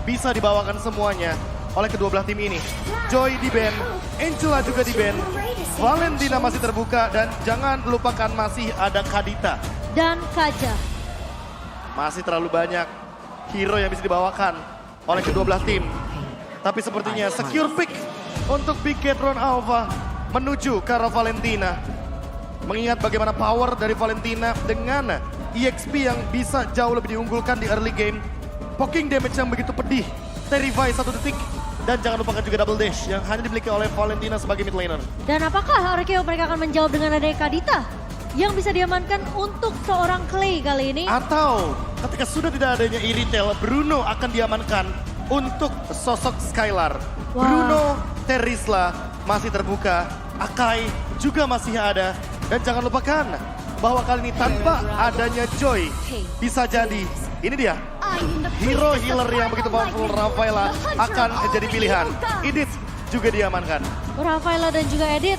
bisa dibawakan semuanya oleh kedua belah tim ini. Joy di ban, Angela juga di ban, Valentina masih terbuka dan jangan lupakan masih ada Kadita. Dan Kaja. Masih terlalu banyak hero yang bisa dibawakan oleh kedua belah tim. Tapi sepertinya secure pick untuk Bigetron Alpha menuju ke arah Valentina. Mengingat bagaimana power dari Valentina dengan EXP yang bisa jauh lebih diunggulkan di early game. Poking damage yang begitu pedih, Terrify 1 detik. Dan jangan lupakan juga double dash yang hanya dimiliki oleh Valentina sebagai mid laner. Dan apakah Arkeyo mereka akan menjawab dengan adanya Kadita yang bisa diamankan untuk seorang Clay kali ini? Atau ketika sudah tidak adanya Iritel, Bruno akan diamankan untuk sosok Skylar. Wah. Bruno, Terisla masih terbuka, Akai juga masih ada. Dan jangan lupakan bahwa kali ini tanpa adanya Joy, bisa jadi ini dia hero healer yang begitu powerful, Rafaela akan jadi pilihan. Edith juga diamankan. Rafaela dan juga Edith,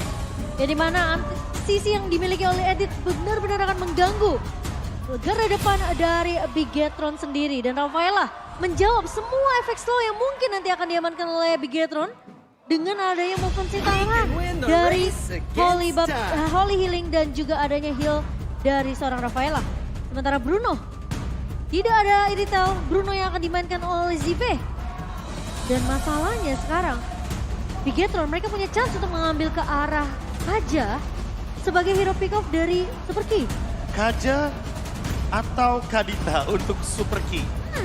ya dimana sisi yang dimiliki oleh Edith benar-benar akan mengganggu garda depan dari Bigetron sendiri. Dan Rafaela menjawab semua efek slow yang mungkin nanti akan diamankan oleh Bigetron dengan adanya movement si tangan dari Holy Healing dan juga adanya heal dari seorang Rafaela. Sementara Bruno, tidak ada Iritel, Bruno yang akan dimainkan oleh Zive. Dan masalahnya sekarang, Bigetron mereka punya chance untuk mengambil ke arah Kaja sebagai hero pick off dari Super Key. Kaja atau Kadita untuk Super Key.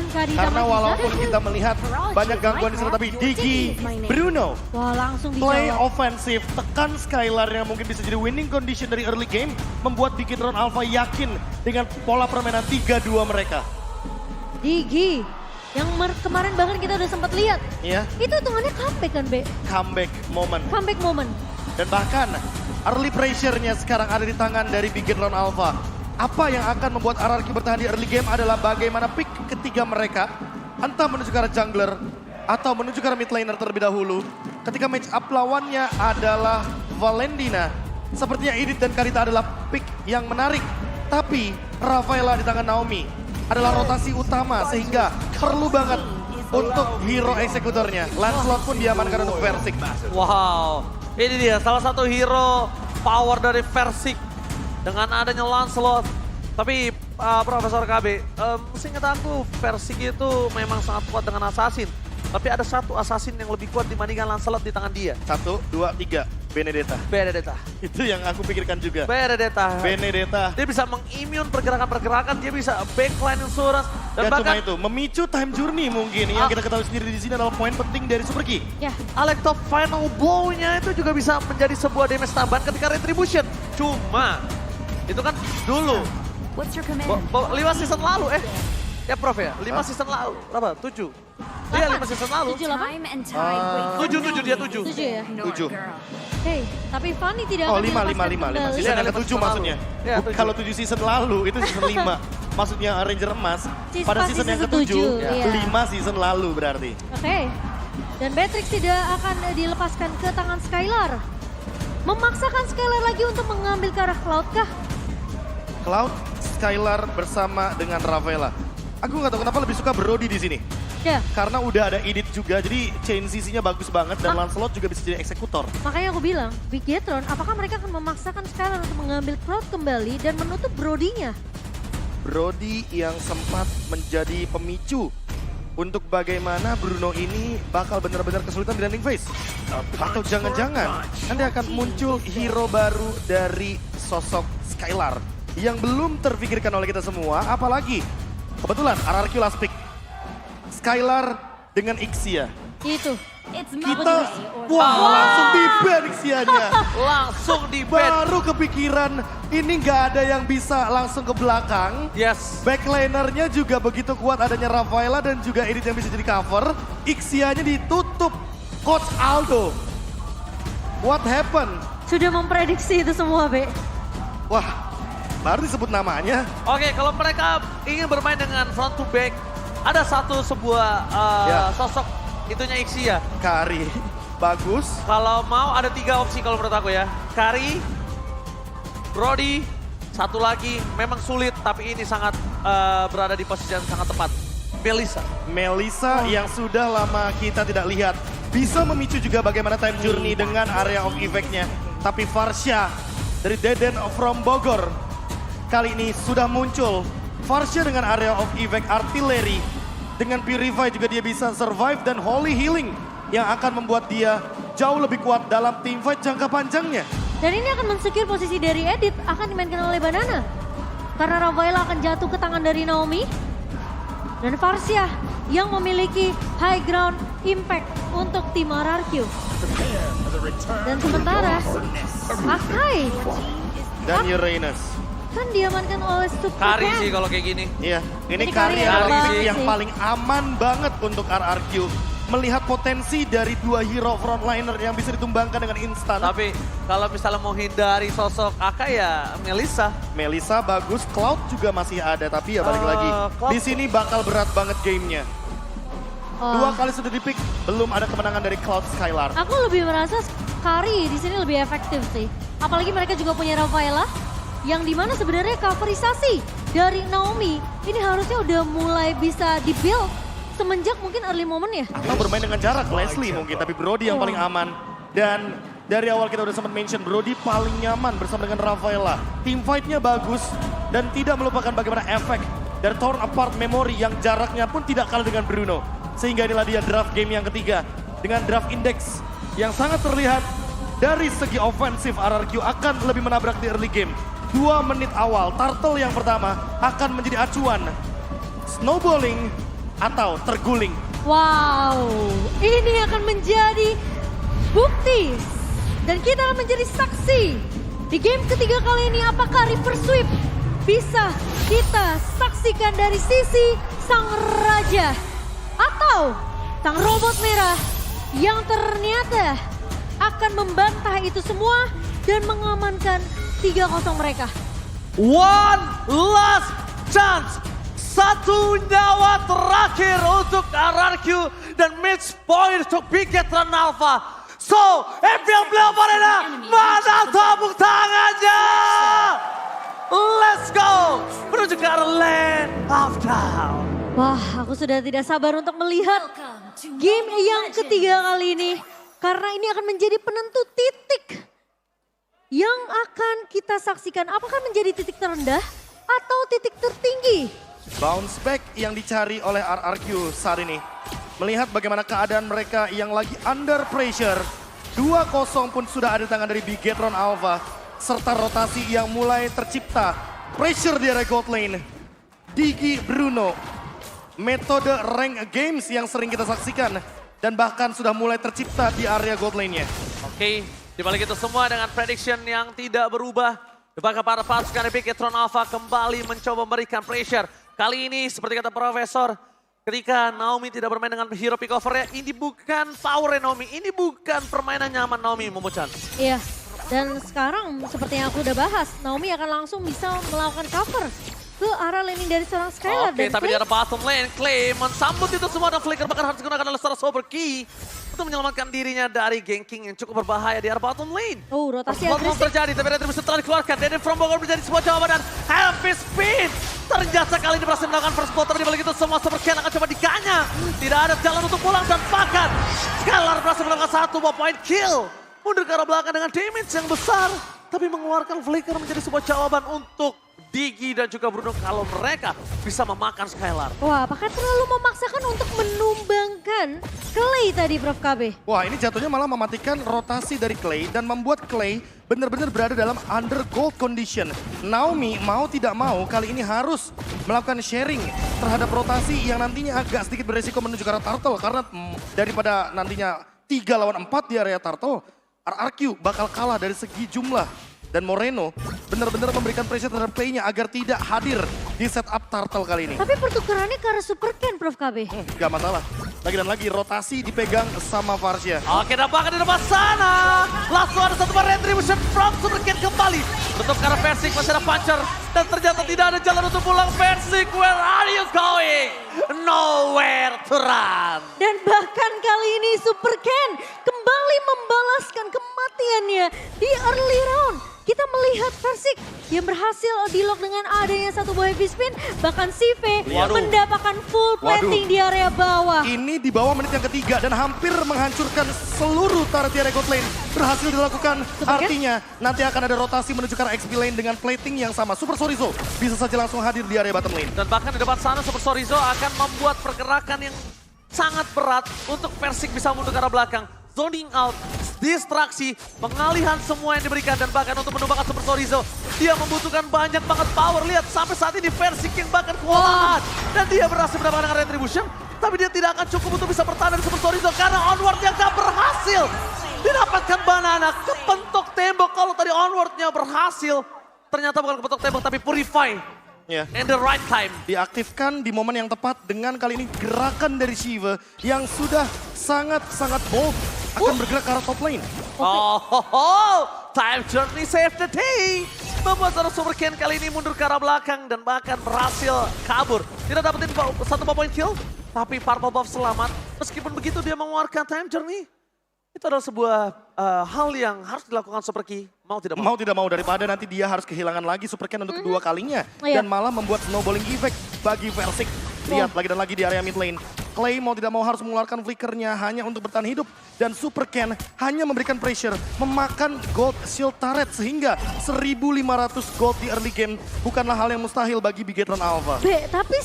Kadita Karena masih walaupun bisa. kita melihat banyak gangguan di sana, tapi Digi, Bruno, Wah langsung play dijawab. offensif, tekan Skylar yang mungkin bisa jadi winning condition dari early game, membuat Bigetron Alpha yakin dengan pola permainan 3-2 mereka. Digi, yang kemarin bahkan kita udah sempat lihat. Ya, Itu hitungannya comeback kan, Be? comeback moment. Comeback moment. Dan bahkan early pressure-nya sekarang ada di tangan dari Bigetron Alpha. Apa yang akan membuat RRQ bertahan di early game adalah bagaimana pick ketiga mereka. Entah menuju ke arah jungler atau menuju ke arah mid laner terlebih dahulu. Ketika match up lawannya adalah Valentina. Sepertinya Edith dan Kadita adalah pick yang menarik. Tapi Rafaela di tangan Naomi adalah rotasi utama sehingga perlu banget untuk hero eksekutornya. Lancelot pun diamankan untuk Versik. Wow, ini dia salah satu hero power dari Versik dengan adanya Lancelot. Tapi Profesor KB, seingat aku Versik itu memang sangat kuat dengan Assassin. Tapi ada satu Assassin yang lebih kuat dibandingkan Lancelot di tangan dia. 1, 2, 3, Benedetta. Benedetta. Itu yang aku pikirkan juga. Benedetta. Benedetta. Dia bisa mengimmune pergerakan-pergerakan, dia bisa backline insurance. Dan Dan cuma bahkan itu, memicu time journey mungkin yang kita ketahui sendiri di sini adalah poin penting dari Super Key. Ya, Alectop final blow-nya itu juga bisa menjadi sebuah damage tambahan ketika retribution. Cuma, itu kan dulu. What's your command? 5 season lalu ya Prof ya? 5 season lalu, berapa? 7? Iya 5 season lalu. 7, 8? Time and tide wait for 7, no dia one. 7. 7 ya? Ignore, 7. girl. Hey, tapi Fanny tidak Oh akan 5, 5, dilepaskan 5, 5. kembali. Season yang Iya, ke-7 lima maksudnya. Ya, 7. Kalau 7 season lalu, itu season 5. Maksudnya Ranger Emas. Pada Pasti season yang season ke-7, 7, iya. 5 season lalu berarti. Oke, dan Beatrix tidak akan dilepaskan ke tangan Skylar. Memaksakan Skylar lagi untuk mengambil ke arah Cloud kah? Cloud, Skylar bersama dengan Rafaela. Aku nggak tahu kenapa lebih suka Brody di sini. Ya, Karena udah ada Edith juga, jadi chain CC-nya bagus banget dan Lancelot juga bisa jadi eksekutor. makanya aku bilang, Bigetron, apakah mereka akan memaksakan Skylar untuk mengambil Cloud kembali dan menutup Brody-nya? Brody yang sempat menjadi pemicu untuk bagaimana Bruno ini bakal benar-benar kesulitan di landing phase. Atau jangan-jangan nanti akan muncul hero baru dari sosok Skylar yang belum terpikirkan oleh kita semua, apalagi kebetulan RRQ last pick. Skylar dengan Ixia. Itu. It's Kita, Melody or wah langsung di-ban Ixianya. Langsung di ban. Baru kepikiran ini nggak ada yang bisa langsung ke belakang. Yes. Backlinernya juga begitu kuat adanya Rafaela dan juga Edith yang bisa jadi cover. Ixianya ditutup Coach Aldo. What happened? Sudah memprediksi itu semua, Be. Wah, baru disebut namanya. Oke, kalau mereka ingin bermain dengan front to back, ada sebuah Ya. sosok itunya Ixia. Kari, bagus. Kalau mau ada 3 opsi kalau menurut aku ya. Kari, Brody, satu lagi memang sulit tapi ini sangat berada di posisi yang sangat tepat. Melissa. Yang sudah lama kita tidak lihat. Bisa memicu juga bagaimana time journey dengan area of effect-nya. Tapi Varsha dari Deden from Bogor kali ini sudah muncul. Varsha dengan area of effect artillery. Dengan Purify juga dia bisa survive dan Holy Healing. Yang akan membuat dia jauh lebih kuat dalam teamfight jangka panjangnya. Dan ini akan mensecure posisi dari Edit akan dimainkan oleh Banana. Karena Rafaela akan jatuh ke tangan dari Naomi. Dan Varsha yang memiliki high ground impact untuk tim RRQ. Dan sementara Akai Dan Uranus. kan diamankan oleh Super Kari Ken. sih kalau kayak gini. Iya, ini Ini Kari Kari adalah enak pick banget yang sih. paling aman banget untuk RRQ. Melihat potensi dari dua hero frontliner yang bisa ditumbangkan dengan instan. Tapi kalau misalnya mau hindari sosok Aka ya Melissa. Melissa bagus, Cloud juga masih ada, tapi ya balik lagi. Cloud- Di sini bakal berat banget gamenya. Dua kali sudah dipick, belum ada kemenangan dari Cloud Skylar. Aku lebih merasa Kari di sini lebih efektif sih. Apalagi mereka juga punya Rafaela yang dimana sebenarnya coverisasi dari Naomi ini harusnya udah mulai bisa di-build semenjak mungkin early moment ya. Atau bermain dengan jarak, Leslie mungkin, tapi Brody yang paling aman. Dan dari awal kita udah sempat mention, Brody paling nyaman bersama dengan Rafaela. Team fight-nya bagus dan tidak melupakan bagaimana efek dari torn apart memory yang jaraknya pun tidak kalah dengan Bruno. Sehingga inilah dia draft game yang ketiga dengan draft index yang sangat terlihat dari segi ofensif RRQ akan lebih menabrak di early game. 2 menit awal, Turtle yang pertama akan menjadi acuan. Snowballing atau terguling. Wow, ini akan menjadi bukti dan kita akan menjadi saksi di game ketiga kali ini. Apakah reverse sweep bisa kita saksikan dari sisi sang raja atau sang robot merah yang ternyata akan membantah itu semua dan mengamankan 3-0 mereka. One last chance. Satu nyawa terakhir untuk RRQ dan match point untuk Bigetron Alpha. So, FPL Playoff Arena, mana tepuk tangannya? Let's go menuju ke arah Land of Down. Wah, aku sudah tidak sabar untuk melihat game yang ketiga kali ini. Karena ini akan menjadi penentu titik yang akan kita saksikan. Apakah menjadi titik terendah atau titik tertinggi? Bounce back yang dicari oleh RRQ saat ini. Melihat bagaimana keadaan mereka yang lagi under pressure. 2-0 pun sudah ada di tangan dari Bigetron Alpha. Serta rotasi yang mulai tercipta. Pressure di area gold lane. Digi Bruno. Metode rank games yang sering kita saksikan. Dan bahkan sudah mulai tercipta di area gold lane-nya. Oke, dibalik itu semua dengan prediction yang tidak berubah. Apakah para pasukan Bigetron Alpha kembali mencoba memberikan pressure. Kali ini seperti kata Profesor, ketika Naomi tidak bermain dengan hero pick over-nya, ini bukan power Naomi, ini bukan permainan nyaman Naomi, Momo-chan. Iya, dan sekarang seperti yang aku udah bahas, Naomi akan langsung bisa melakukan cover ke arah laning dari seorang Skylar. Oke, tapi di arah bottom lane, Clay mensambut itu semua dan Flicker bahkan harus digunakan oleh seorang Sober Key untuk menyelamatkan dirinya dari ganking yang cukup berbahaya di arah bottom lane. Oh, rotasi Spot agresif. terjadi, tapi Retribution setelah dikeluarkan. Deden from Bogor menjadi sebuah jawaban dan Happy Speed. Ternyata kali ini berhasil melakukan first blood, tapi dibalik itu semua Super Ken akan coba diganyang. Tidak ada jalan untuk pulang dan bahkan Skylar berhasil melakukan 1 point kill. Mundur ke arah belakang dengan damage yang besar. Tapi mengeluarkan Flicker menjadi sebuah jawaban untuk Digi dan juga Bruno kalau mereka bisa memakan Skylar. Wah, apakah terlalu memaksakan untuk menumbangkan Clay tadi, Prof. KB? Wah, ini jatuhnya malah mematikan rotasi dari Clay dan membuat Clay benar-benar berada dalam under gold condition. Naomi mau tidak mau kali ini harus melakukan sharing terhadap rotasi yang nantinya agak sedikit beresiko menuju ke arah Turtle. Karena daripada nantinya 3 lawan 4 di area Turtle, RRQ bakal kalah dari segi jumlah. Dan Moreno benar-benar memberikan pressure terhadap Clay-nya agar tidak hadir di setup Turtle kali ini. Tapi pertukarannya ke arah Super Ken, Prof. KB. Gak masalah. Lagi dan lagi rotasi dipegang sama Varsha. Oke, nampaknya di depan sana. Langsung ada satu retribution from Super Ken kembali. Tutup karena Versik masih ada puncher. Dan ternyata tidak ada jalan untuk pulang. Versik, where are you going? Nowhere to run. Dan bahkan kali ini Super Ken kembali kembali membalaskan kematiannya di early round. Kita melihat Versik yang berhasil di-lock dengan adanya satu buah heavy spin. Bahkan Sive Waduh. mendapatkan full plating di area bawah. Ini di bawah menit yang ketiga dan hampir menghancurkan seluruh turret di area gold lane. Berhasil dilakukan, artinya nanti akan ada rotasi menuju ke arah XP lane dengan plating yang sama. Super Sorizo bisa saja langsung hadir di area bottom lane. Dan bahkan di depan sana Super Sorizo akan membuat pergerakan yang sangat berat untuk Versik bisa mundur ke arah belakang. Zoning out, distraksi, pengalihan semua yang diberikan dan bahkan untuk menumbangkan Super Sorizo. Dia membutuhkan banyak banget power. Lihat sampai saat ini Versik yang bahkan kewalahan. Dan dia berhasil mendapatkan retribution. Tapi dia tidak akan cukup untuk bisa bertahan dari Super Sorizo karena onward-nya gak berhasil. Didapatkan banana, kepentok tembok. Kalau tadi onward-nya berhasil, ternyata bukan kepentok tembok tapi purify. Ya. In the right time. Diaktifkan di momen yang tepat dengan kali ini gerakan dari Shiva yang sudah sangat-sangat bold akan bergerak ke arah top lane. Time Journey save the day. Membuat seorang Super Ken kali ini mundur ke arah belakang dan bahkan berhasil kabur. Tidak dapetin satu point kill, tapi Purple Buff selamat. Meskipun begitu dia mengeluarkan Time Journey. Itu adalah sebuah hal yang harus dilakukan Super Ki, mau tidak mau. Mau tidak mau daripada nanti dia harus kehilangan lagi Super Ken untuk kedua kalinya. Iya. Dan malah membuat snowballing effect bagi Versik. Lihat lagi dan lagi di area mid lane. Clay mau tidak mau harus mengeluarkan flickernya hanya untuk bertahan hidup. Dan Super Ken hanya memberikan pressure, memakan gold shield turret sehingga 1.500 gold di early game bukanlah hal yang mustahil bagi Bigetron Alpha. Tapi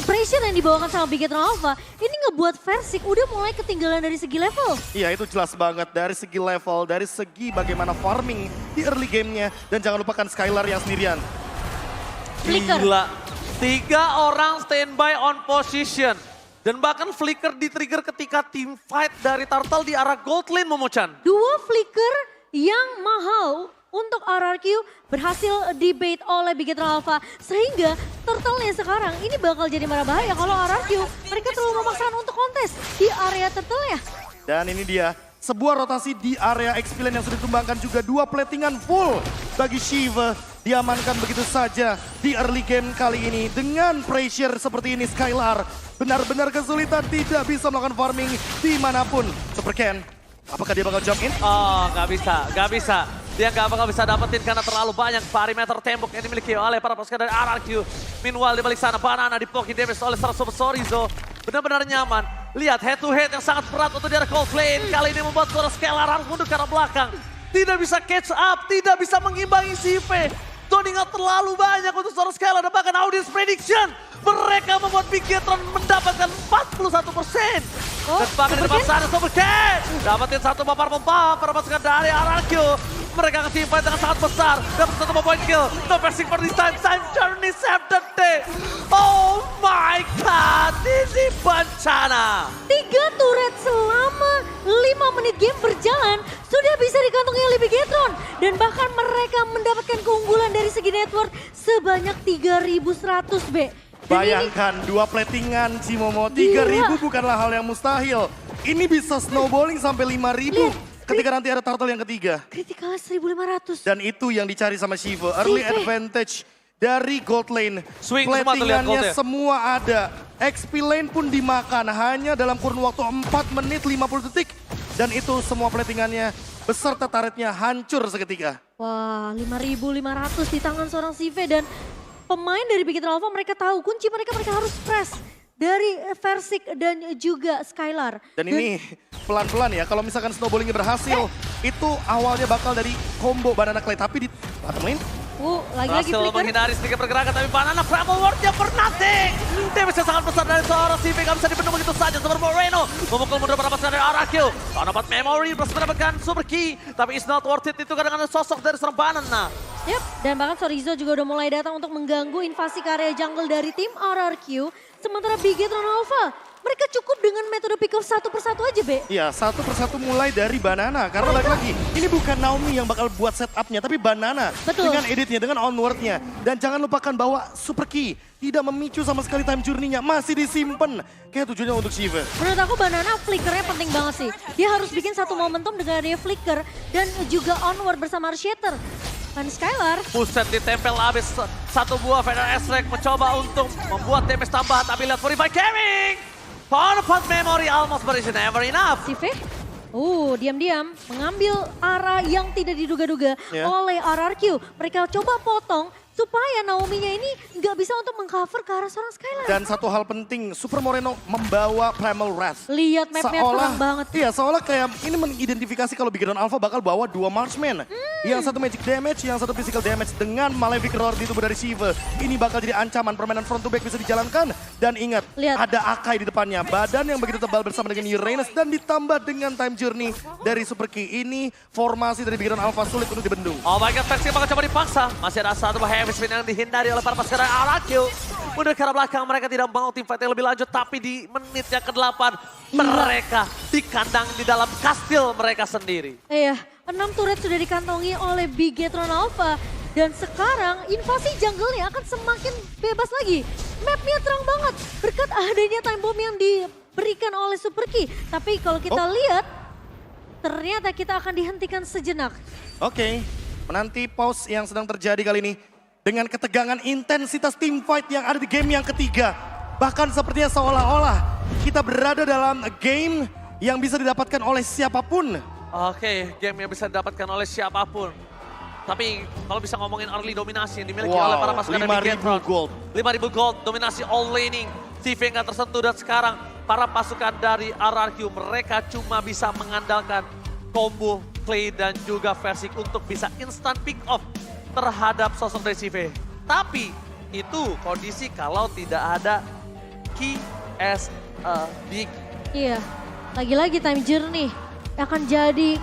pressure yang dibawakan sama Bigetron Alpha ini ngebuat Versik udah mulai ketinggalan dari segi level. Iya itu jelas banget dari segi level, dari segi bagaimana farming di early gamenya. Dan jangan lupakan Skylar yang sendirian. Flicker. Gila. 3 orang standby on position. Dan bahkan Flicker di-trigger ketika team fight dari Turtle di arah gold lane Momochan. 2 flicker yang mahal untuk RRQ berhasil debate oleh Bigetron Alpha. Sehingga Turtle-nya sekarang ini bakal jadi marah bahaya kalau RRQ mereka terlalu memaksakan untuk kontes di area Turtle-nya. Dan ini dia, sebuah rotasi di area XP lane yang sudah ditumbangkan juga 2 platingan full bagi Shiva. Diamankan begitu saja di early game kali ini dengan pressure seperti ini. Skylar benar-benar kesulitan, tidak bisa melakukan farming dimanapun. Super Ken, apakah dia bakal jump in? Oh, gak bisa. Dia gak bakal bisa dapetin karena terlalu banyak perimeter tembok yang dimiliki oleh para pasukan dari RRQ. Meanwhile di balik sana Banana dipoki damage oleh Super Sorizo. Benar-benar nyaman. Lihat head to head yang sangat berat untuk di arah gold lane. Kali ini membuat suara Skylar harus mundur ke arah belakang. Tidak bisa catch up, tidak bisa mengimbangi Sive. Zoning out terlalu banyak untuk seorang Skylar dan bahkan audience prediction. Mereka membuat Bigetron mendapatkan 41%. Dan bahkan di depan sana Super Ken dapatin satu papar pompa para pasukan dari RRQ. Mereka ke team fight dengan sangat besar. Dapat satu point kill. No Versik for this time. Time Journey save the day. Oh my god, ini bencana. 3 turret selama 5 menit game berjalan sudah bisa dikantongi oleh Bigetron. Dan bahkan mereka mendapatkan keunggulan dari segi network sebanyak 3.100 B. Dan Bayangkan 2 platingan Cimomo, 3.000 bukanlah hal yang mustahil. Ini bisa snowballing sampai 5.000 ketika nanti ada turtle yang ketiga. Kritikal 1.500. Dan itu yang dicari sama Shiva, early Sive. advantage dari gold lane. Swing semua tuh, lihat Platingannya goldnya. semua ada. XP lane pun dimakan hanya dalam kurun waktu 4 menit 50 detik. Dan itu semua platingannya beserta turretnya hancur seketika. Wah, 5.500 di tangan seorang Sive dan pemain dari Bigetron Alpha mereka tahu kunci mereka harus press dari Versik dan juga Skylar. Dan ini pelan-pelan ya, kalau misalkan snowballingnya berhasil, itu awalnya bakal dari combo Banana Clay. Tapi di bottom lane, Lagi-lagi Berhasil flicker. menghindari sedikit pergerakan tapi Banana Travel Ward-nya for nothing. Damage-nya sangat besar dari seorang CV, gak bisa dibendung begitu saja. Super Moreno memukul mundur para pasukan dari RRQ. Kalau dapat memory, berhasil mendapatkan Super Key. Tapi it's not worth it itu kadang-kadang sosok dari seorang Banana. Yap, dan bahkan Sorizo juga udah mulai datang untuk mengganggu invasi ke area jungle dari tim RRQ. Sementara Bigetron Alpha, mereka cukup dengan metode pick off satu persatu aja, Be. iya satu persatu mulai dari Banana. Karena lagi-lagi, ini bukan Naomi yang bakal buat setupnya, tapi Banana. Betul. Dengan editnya, dengan onwardnya. Dan jangan lupakan bahwa Super Key tidak memicu sama sekali time journey-nya. Masih disimpan. Kayak tujuannya untuk Shiva. Menurut aku Banana flickernya penting banget sih. Dia harus bikin satu momentum dengan dia flicker dan juga onward bersama Shatter. Dan Skylar, Buset ditempel habis satu buah Feather S-Rank mencoba untuk membuat damage tambahan. Tapi lihat Purify Gaming. Powerful memory almost but it's never enough. Sive, Diam-diam mengambil arah yang tidak diduga-duga Ya. oleh RRQ. Mereka coba potong supaya Naomi-nya ini nggak bisa untuk mengcover ke arah seorang Skylar. Dan satu hal penting, Super Moreno membawa Primal Wrath. Lihat map-nya terang banget. Iya, seolah kayak ini mengidentifikasi kalau Big Run Alpha bakal bawa 2 marksman. Yang satu magic damage, yang satu physical damage dengan Malefic Roar di tubuh dari Shiva. Ini bakal jadi ancaman, permainan front to back bisa dijalankan. Dan ingat, Lihat. ada Akai di depannya. Badan yang begitu tebal bersama dengan Uranus dan ditambah dengan time journey dari Super Key. Ini formasi dari Big Run Alpha sulit untuk dibendung. Oh my god, Vexi bakal coba dipaksa. Masih ada satu heavy spin yang dihindari oleh para pasukan RRQ. Mundur ke arah belakang, mereka tidak mau tim fight yang lebih lanjut. Tapi di menit yang ke-8, mereka di kandang di dalam kastil mereka sendiri. Iya, 6 turret sudah dikantongi oleh Bigetron Alpha. Dan sekarang invasi jungle-nya akan semakin bebas lagi. Map-nya terang banget berkat adanya time bomb yang diberikan oleh Super Key. Tapi kalau kita lihat, ternyata kita akan dihentikan sejenak. Oke, menanti pause yang sedang terjadi kali ini. Dengan ketegangan intensitas team fight yang ada di game yang ketiga. Bahkan sepertinya seolah-olah kita berada dalam game yang bisa didapatkan oleh siapapun. Oke, game yang bisa didapatkan oleh siapapun. Tapi kalau bisa ngomongin early dominasi yang dimiliki Wow, oleh para pasukan dari 5.000 Bigetron. gold. 5.000 gold, dominasi all laning. CV nggak tersentuh dan sekarang para pasukan dari RRQ mereka cuma bisa mengandalkan combo, play dan juga Versik untuk bisa instant pick off terhadap sosok dari CV. Tapi itu kondisi kalau tidak ada key as a big. Iya, lagi-lagi time journey akan jadi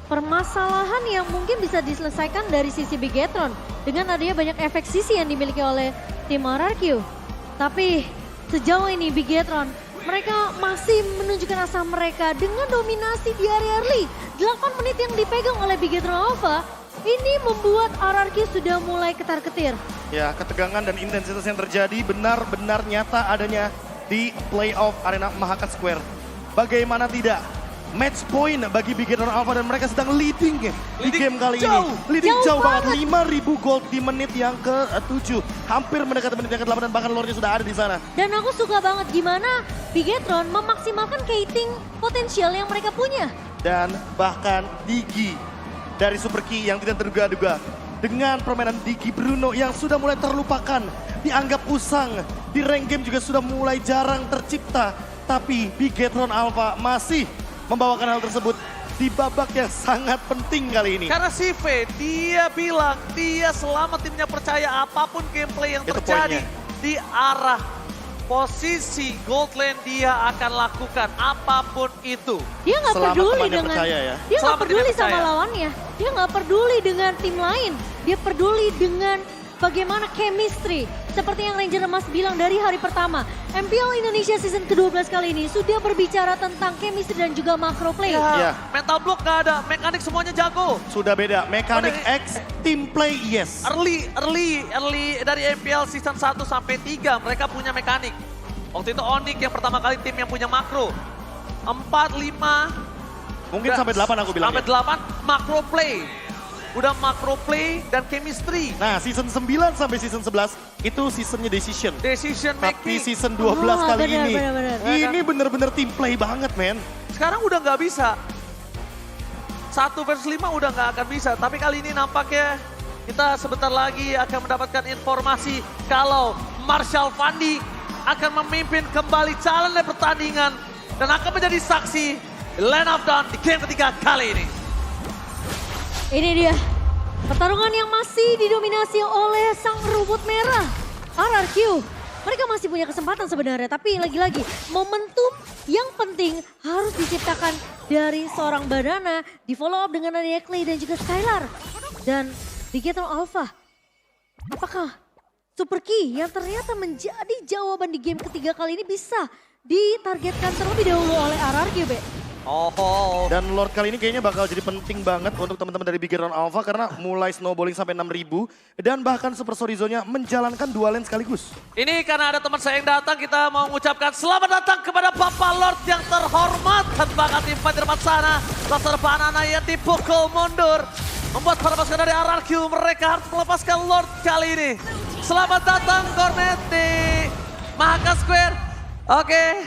permasalahan yang mungkin bisa diselesaikan dari sisi Bigetron. Dengan adanya banyak efek sisi yang dimiliki oleh tim RRQ. Tapi sejauh ini Bigetron, mereka masih menunjukkan asa mereka dengan dominasi di area early. 8 menit yang dipegang oleh Bigetron Alpha, ini membuat RRQ sudah mulai ketar-ketir. Ya, ketegangan dan intensitas yang terjadi benar-benar nyata adanya di playoff Arena Mahaka Square. Bagaimana tidak? Match point bagi Bigetron Alpha dan mereka sedang leading di game kali jauh. ini. Leading Jauh jauh banget, banget. 5.000 gold di menit yang ke-7. Hampir mendekati menit yang ke-8 dan bahkan lore-nya sudah ada di sana. Dan aku suka banget gimana Bigetron memaksimalkan kiting potensial yang mereka punya. Dan bahkan Digi dari Super Key yang tidak terduga-duga. Dengan permainan Digi Bruno yang sudah mulai terlupakan. Dianggap usang. Di rank game juga sudah mulai jarang tercipta. Tapi Bigetron Alpha masih membawakan hal tersebut di babak yang sangat penting kali ini. Karena CV, dia bilang dia selama timnya percaya apapun gameplay yang Itu terjadi poinnya. di arah posisi gold lane dia akan lakukan apapun itu. Dia nggak Selama peduli temannya dengan percaya ya. dia nggak Selama peduli dia sama percaya. lawannya. Dia nggak peduli dengan tim lain. Dia peduli dengan bagaimana chemistry. Seperti yang Ranger Emas bilang dari hari pertama. MPL Indonesia season ke-12 kali ini sudah berbicara tentang chemistry dan juga macro play. Ya. Mental block gak ada, mekanik semuanya jago. Sudah beda, mekanik X, team play yes. Early dari MPL season 1 sampai 3 mereka punya mekanik. Waktu itu Onyx yang pertama kali tim yang punya makro. 4, 5, Mungkin sampai 8 aku bilang. sampai 8 macro play. Udah macro play dan chemistry. Nah, season 9 sampai season 11 itu seasonnya decision. Decision Tapi making. season 12 Oh, kali benar, ini, benar. ini bener-bener team play banget, men. Sekarang udah nggak bisa. 1 versus 5 udah nggak akan bisa. Tapi kali ini nampaknya kita sebentar lagi akan mendapatkan informasi kalau Marshall Fandi akan memimpin kembali challenge pertandingan dan akan menjadi saksi Land of Dawn di game ketiga kali ini. Ini dia pertarungan yang masih didominasi oleh sang rumput merah RRQ. Mereka masih punya kesempatan sebenarnya, tapi lagi-lagi momentum yang penting harus diciptakan dari seorang Banana, di follow up dengan adanya Clay dan juga Skylar. Dan Bigetron Alpha, apakah Super Key yang ternyata menjadi jawaban di game ketiga kali ini bisa ditargetkan terlebih dahulu oleh RRQ, Be? Oh, Dan Lord kali ini kayaknya bakal jadi penting banget untuk teman-teman dari Bigetron Alpha karena mulai snowballing sampai 6.000 dan bahkan Super Sorizo-nya menjalankan 2 lane sekaligus. ini karena ada teman saya yang datang, kita mau mengucapkan selamat datang kepada Bapak Lord yang terhormat. Tanpa tim fight di depan sana, Laser Banana yang dipukul mundur. Membuat para pasukan dari RRQ mereka harus melepaskan Lord kali ini. Selamat datang Cornet di Mahaka Square. Oke,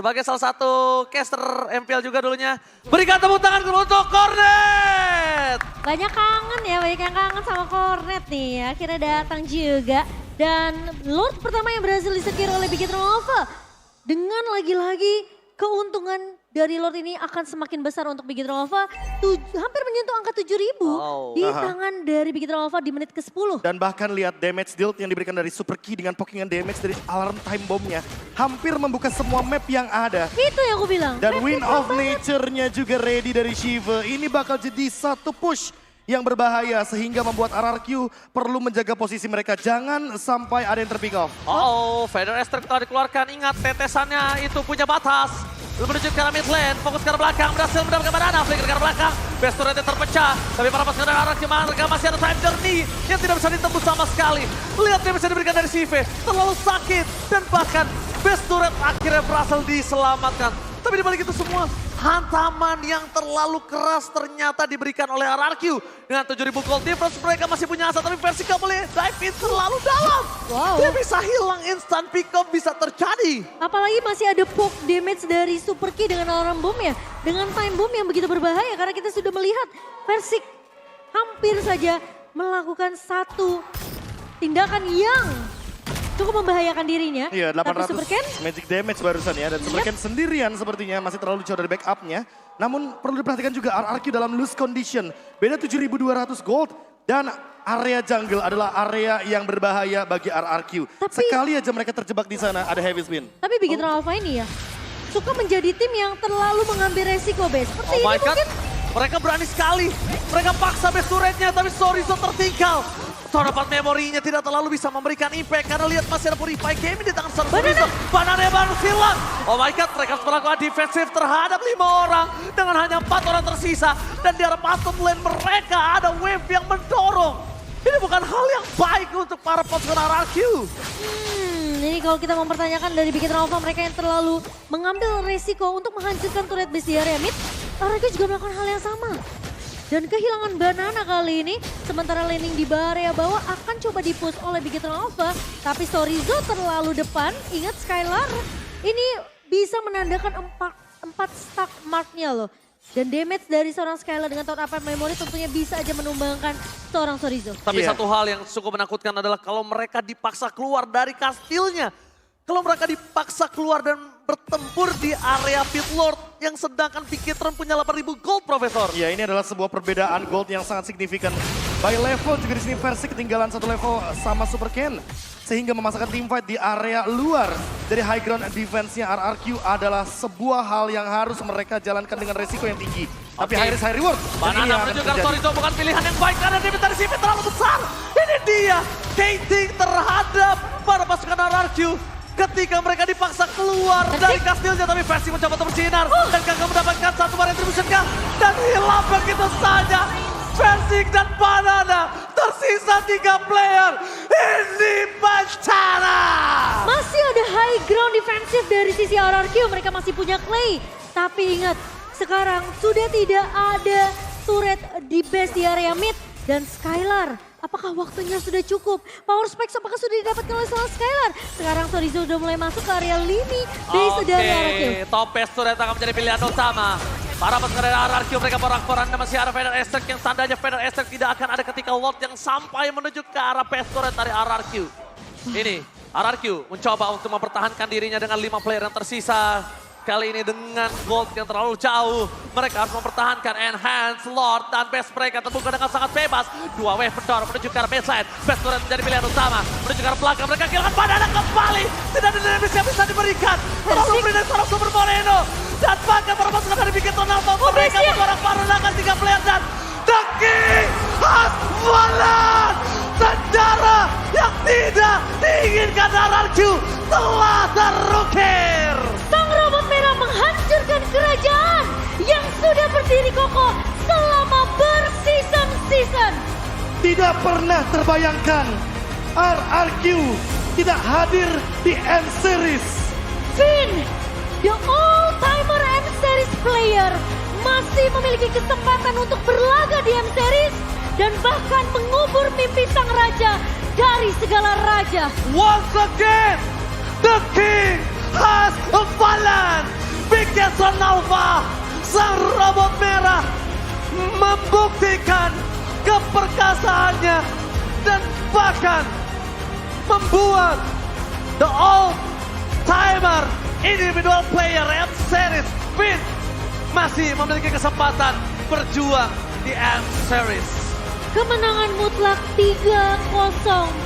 sebagai salah satu caster MPL juga dulunya. Berikan tepuk tangan untuk Cornet. Banyak kangen ya, banyak yang kangen sama Cornet nih. Akhirnya datang juga. Dan Lord pertama yang berhasil disecure oleh Bigetron Alpha. Dengan lagi-lagi keuntungan dari Lord ini akan semakin besar untuk Bigetron Alpha. Hampir menyentuh angka 7.000 di tangan dari Bigetron Alpha di menit ke-10. Dan bahkan lihat damage deal yang diberikan dari Super Key dengan pokingan damage dari alarm time bomb-nya. Hampir membuka semua map yang ada. Itu yang aku bilang. Dan Wind of Nature-nya juga ready dari Shiva. Ini bakal jadi satu push yang berbahaya sehingga membuat RRQ perlu menjaga posisi mereka. Jangan sampai ada yang terpick off. Vader Aster telah dikeluarkan. Ingat tetesannya itu punya batas. Menuju ke arah mid lane, fokus ke arah belakang, berhasil mendapatkan banana, flicker ke arah belakang. Best turretnya terpecah, tapi para pasukan dari RRQ mereka masih ada time journey yang tidak bisa ditembus sama sekali. Lihat damage yang diberikan dari Sive, terlalu sakit. Dan bahkan best turret akhirnya berhasil diselamatkan. Tapi dibalik itu semua, hantaman yang terlalu keras ternyata diberikan oleh RRQ. Dengan 7.000 gold difference mereka masih punya asa, tapi Versika boleh dive in terlalu dalam. Wow. Dia bisa hilang instant pick up bisa terjadi. Apalagi masih ada poke damage dari Super Key dengan alarm bomb ya. Dengan time bomb yang begitu berbahaya karena kita sudah melihat Versik hampir saja melakukan satu tindakan yang cukup membahayakan dirinya. Iya, Tapi 800 Super Ken magic damage barusan ya. Dan Super Ken sendirian sepertinya masih terlalu jauh dari backupnya. Namun perlu diperhatikan juga RRQ dalam loose condition. Beda 7.200 gold. Dan area jungle adalah area yang berbahaya bagi RRQ. Sekali aja mereka terjebak di sana ada heavy spin. Tapi Bigetron Alpha ini ya suka menjadi tim yang terlalu mengambil resiko, Bes. Seperti Oh ini my god, mungkin. mereka berani sekali. Mereka paksa best turretnya tapi Sorizo tertinggal. Toh dapat memorinya tidak terlalu bisa memberikan impact karena lihat masih ada Purify Gaming di tangan Sorizo. Banana baru hilang. Oh my god, mereka harus melakukan defensif terhadap 5 orang dengan hanya 4 orang tersisa. Dan di arah bottom lane mereka ada wave yang mendorong. Ini bukan hal yang baik untuk para pasukan RRQ. Ini kalau kita mempertanyakan dari Bigetron Alpha mereka yang terlalu mengambil resiko untuk menghancurkan turret base di area mid. RRQ juga melakukan hal yang sama. Dan kehilangan banana kali ini, sementara laning di area bawah akan coba dipush oleh Bigetron Alpha. Tapi Sorizo terlalu depan, ingat Skylar, ini bisa menandakan 4 stack marknya loh. Dan damage dari seorang Skylar dengan top up memory tentunya bisa aja menumbangkan seorang Sorizo. Tapi satu hal yang cukup menakutkan adalah kalau mereka dipaksa keluar dari kastilnya. Kalau mereka dipaksa keluar dan bertempur di area pit lord yang sedangkan Bigetron punya 8.000 gold, Profesor. Ya, ini adalah sebuah perbedaan gold yang sangat signifikan. By level juga di sini versi ketinggalan satu level sama Super Ken. Sehingga memasakkan teamfight di area luar dari high ground defense-nya RRQ adalah sebuah hal yang harus mereka jalankan dengan resiko yang tinggi. Tapi high risk high reward. Banana menuju ke Sorizo bukan pilihan yang baik karena damage dari Sivi terlalu besar. Ini dia, gating terhadap para pasukan RRQ. Ketika mereka dipaksa keluar dari kastilnya, tapi Versi mencoba untuk bersinar. Dan gagal mendapatkan satu retribution kah? Dan hilang begitu saja. Versi dan Banana, tersisa 3 player. Ini bencana. Masih ada high ground defensif dari sisi RRQ, mereka masih punya Clay. Tapi ingat, sekarang sudah tidak ada turret di base di area mid. Dan Skylar, apakah waktunya sudah cukup? Power Spikes apakah sudah didapatkan oleh seorang Skylar? Sekarang Sorizo sudah mulai masuk ke area lini base dari RRQ. Top base turret akan menjadi pilihan utama. Para pasukan dari RRQ mereka porak-poranda masih ada Vader Aster yang tandanya Vader Aster tidak akan ada ketika Lord yang sampai menuju ke arah base turret dari RRQ. Ini RRQ mencoba untuk mempertahankan dirinya dengan 5 player yang tersisa. Kali ini dengan gold yang terlalu jauh. Mereka harus mempertahankan enhance Lord dan base mereka terbuka dengan sangat bebas. 2 wave mendorong menuju ke arah baseline. Base turret menjadi pilihan utama. Menuju ke arah belakang mereka kehilangan banana kembali. Tidak ada damage yang bisa diberikan. Terlalu berikan seorang Super Moreno. Dan bahkan para pasukan dari Bigetron Alpha mereka memporak-porandakan 3 player dan The King has fallen. Sejarah yang tidak diinginkan RRQ telah terukir. Sang robot merah menghancurkan kerajaan yang sudah berdiri kokoh selama berseason-season. Tidak pernah terbayangkan RRQ tidak hadir di M-Series. Finn, the all-timer M-Series player, masih memiliki kesempatan untuk berlaga di M-Series dan bahkan mengubur mimpi sang raja dari segala raja. Once again, The King has fallen. Bigetron Alpha, sang robot merah, membuktikan keperkasaannya dan bahkan membuat the all-timer individual player M Series Finn masih memiliki kesempatan berjuang di M Series. Kemenangan mutlak 3-0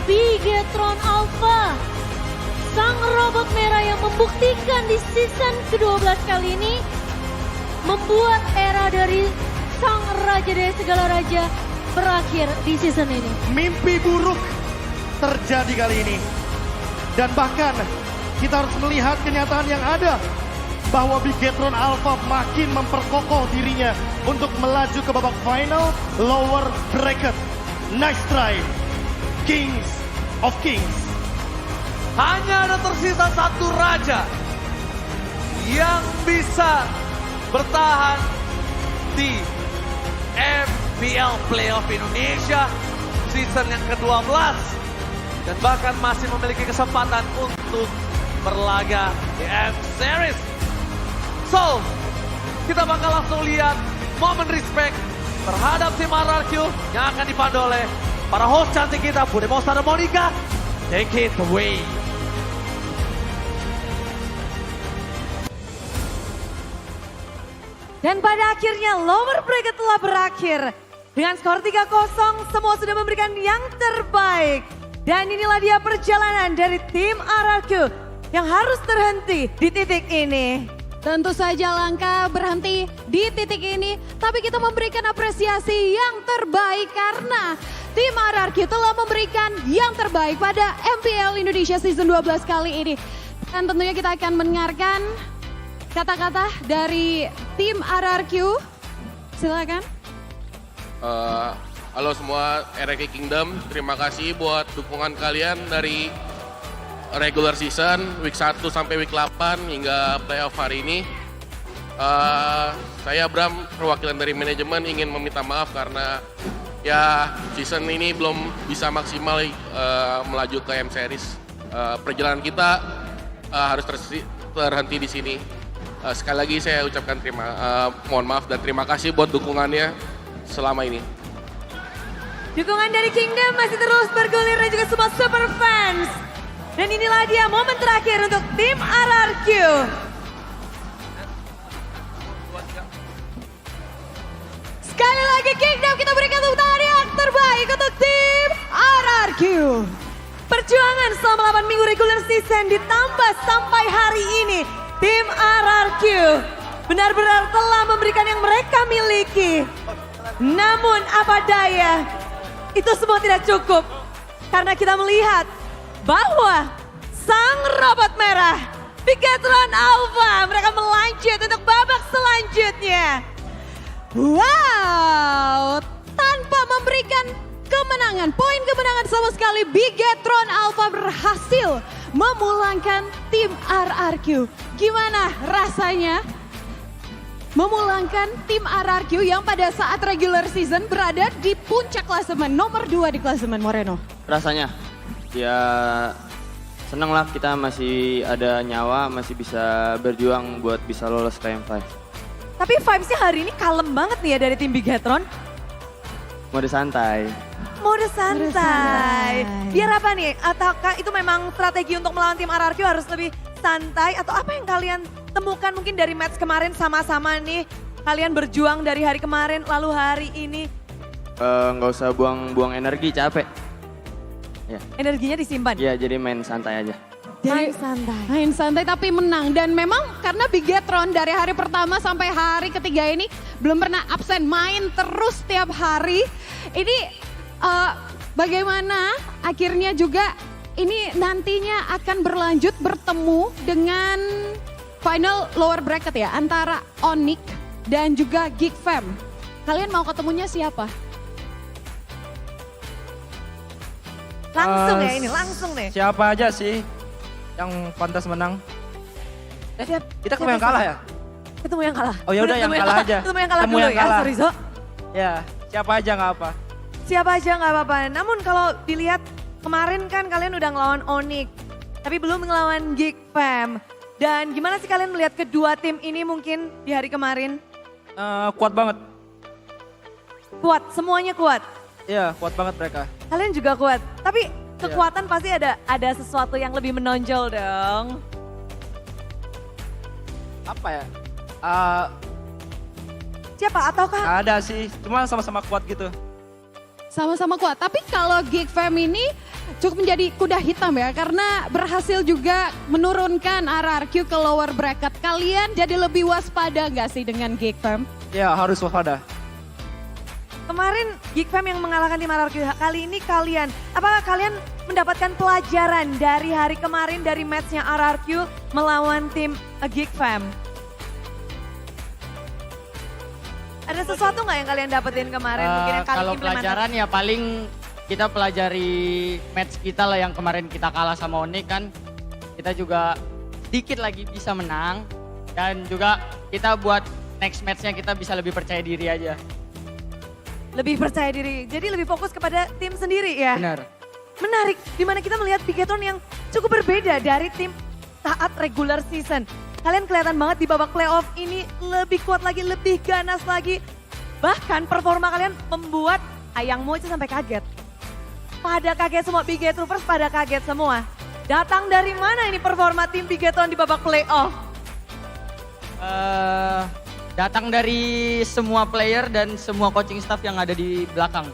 Bigetron Alpha. Sang robot merah yang membuktikan di season ke-12 kali ini membuat era dari sang raja dari segala raja berakhir di season ini. Mimpi buruk terjadi kali ini. Dan bahkan kita harus melihat kenyataan yang ada. Bahwa Bigetron Alpha makin memperkokoh dirinya untuk melaju ke babak final lower bracket. Nice try, Kings of Kings. Hanya ada tersisa satu raja yang bisa bertahan di MPL Playoff Indonesia season yang ke-12 dan bahkan masih memiliki kesempatan untuk berlaga di M Series. So, kita bakal langsung lihat momen respect terhadap tim RRQ yang akan dipandu oleh para host cantik kita, Bude Monster dan Monica. Take it away. Dan pada akhirnya lower bracket telah berakhir. Dengan skor 3-0 semua sudah memberikan yang terbaik. Dan inilah dia perjalanan dari tim RRQ yang harus terhenti di titik ini. Tentu saja langkah berhenti di titik ini, tapi kita memberikan apresiasi yang terbaik karena tim RRQ telah memberikan yang terbaik pada MPL Indonesia Season 12 kali ini. Dan tentunya kita akan mendengarkan kata-kata dari tim RRQ. Silakan. Halo semua RRQ Kingdom, terima kasih buat dukungan kalian dari regular season, week 1 sampai week 8 hingga playoff hari ini. Saya Bram, perwakilan dari manajemen ingin meminta maaf karena ya season ini belum bisa maksimal melaju ke M Series. Perjalanan kita harus terhenti di sini. Sekali lagi saya ucapkan mohon maaf dan terima kasih buat dukungannya selama ini. Dukungan dari Kingdom masih terus bergulir dan juga semua super fans. Dan inilah dia momen terakhir untuk tim RRQ. Sekali lagi Kingdom, kita berikan tepuk tangan yang terbaik untuk tim RRQ. Perjuangan selama 8 minggu regular season ditambah sampai hari ini. Tim RRQ benar-benar telah memberikan yang mereka miliki. Namun apa daya, itu semua tidak cukup. Karena kita melihat bahwa sang robot merah, Bigetron Alpha, mereka melanjut untuk babak selanjutnya. Wow, tanpa memberikan kemenangan, poin kemenangan sama sekali, Bigetron Alpha berhasil memulangkan tim RRQ. Gimana rasanya memulangkan tim RRQ yang pada saat regular season berada di puncak klasemen, nomor 2 di klasemen, Moreno? Rasanya ya seneng lah, kita masih ada nyawa, masih bisa berjuang buat bisa lolos ke M5. Tapi vibes-nya hari ini kalem banget nih ya dari tim Bigetron. Mode santai. Mode santai. Biar apa nih? Ataukah itu memang strategi untuk melawan tim RRQ harus lebih santai? Atau apa yang kalian temukan mungkin dari match kemarin sama-sama nih? Kalian berjuang dari hari kemarin lalu hari ini. Nggak usah buang-buang energi, capek. Ya. Energinya disimpan? Ya, jadi main santai aja. Main santai. Main santai tapi menang. Dan memang karena Bigetron dari hari pertama sampai hari ketiga ini belum pernah absen, main terus setiap hari. Ini bagaimana akhirnya juga ini nantinya akan berlanjut bertemu dengan final lower bracket ya antara Onyx dan juga Geek Fam. Kalian mau ketemunya siapa? Langsung ya ini, langsung nih. Siapa aja sih yang pantas menang? Kita ketemu yang kalah ya? Ketemu yang kalah. Oh ya udah yang kalah aja. Ketemu yang kalah dulu ya, sorry Zo. Ya, siapa aja nggak apa. Siapa aja nggak apa-apa. Namun kalau dilihat kemarin kan kalian udah ngelawan Onyx. Tapi belum ngelawan Geek Fam. Dan gimana sih kalian melihat kedua tim ini mungkin di hari kemarin? Kuat banget. Kuat, semuanya kuat. Iya, kuat banget mereka. Kalian juga kuat. Tapi kekuatan pasti ada sesuatu yang lebih menonjol dong. Apa ya? Siapa? Ataukah Ada sih, cuma sama-sama kuat gitu. Sama-sama kuat. Tapi kalau Geek Fam ini cukup menjadi kuda hitam ya. Karena berhasil juga menurunkan RRQ ke lower bracket. Kalian jadi lebih waspada gak sih dengan Geek Fam? Ya harus waspada. kemarin Geek Fam yang mengalahkan tim RRQ? Kali ini kalian, apakah kalian mendapatkan pelajaran dari hari kemarin dari matchnya RRQ melawan tim Geek Fam? Ada sesuatu nggak yang kalian dapetin kemarin? Mungkin yang kalian Kalau pelajaran ya paling kita pelajari match kita lah yang kemarin kita kalah sama Onyx kan. Kita juga sedikit lagi bisa menang. Dan juga kita buat next matchnya kita bisa lebih percaya diri aja. Lebih percaya diri, jadi lebih fokus kepada tim sendiri ya? Benar. Menarik, dimana kita melihat Bigetron yang cukup berbeda dari tim saat regular season. Kalian kelihatan banget di babak playoff ini lebih kuat lagi, lebih ganas lagi. Bahkan performa kalian membuat Ayangmu itu sampai kaget. Pada kaget semua, Bigetrovers pada kaget semua. Datang dari mana ini performa tim Bigetron di babak playoff? Datang dari semua player dan semua coaching staff yang ada di belakang.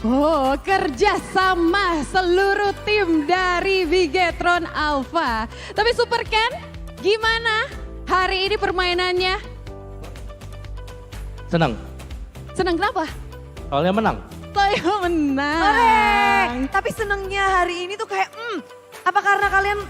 Oh, kerja sama seluruh tim dari Bigetron Alpha. Tapi Super Ken, gimana hari ini permainannya? Senang, Senang kenapa? soalnya menang. Saya menang. Ore, tapi senengnya hari ini tuh kayak, apa karena kalian